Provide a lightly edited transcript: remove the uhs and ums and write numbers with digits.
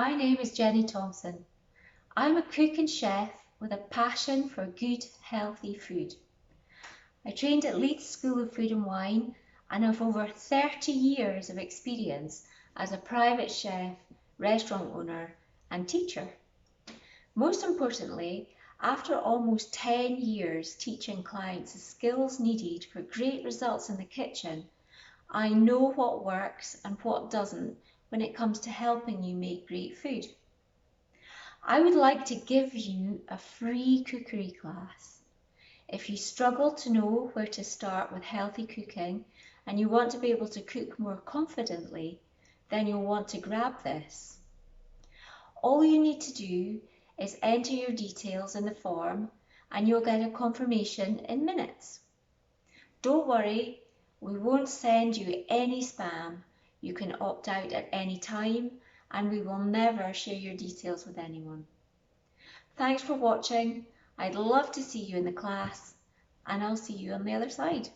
My name is Jenny Thompson. I'm a cook and chef with a passion for good, healthy food. I trained at Leeds School of Food and Wine and have over 30 years of experience as a private chef, restaurant owner and teacher. Most importantly, after almost 10 years teaching clients the skills needed for great results in the kitchen, I know what works and what doesn't when it comes to helping you make great food. I would like to give you a free cookery class. If you struggle to know where to start with healthy cooking and you want to be able to cook more confidently, then you'll want to grab this. All you need to do is enter your details in the form and you'll get a confirmation in minutes. Don't worry, we won't send you any spam. You can opt out at any time and we will never share your details with anyone. Thanks for watching. I'd love to see you in the class and I'll see you on the other side.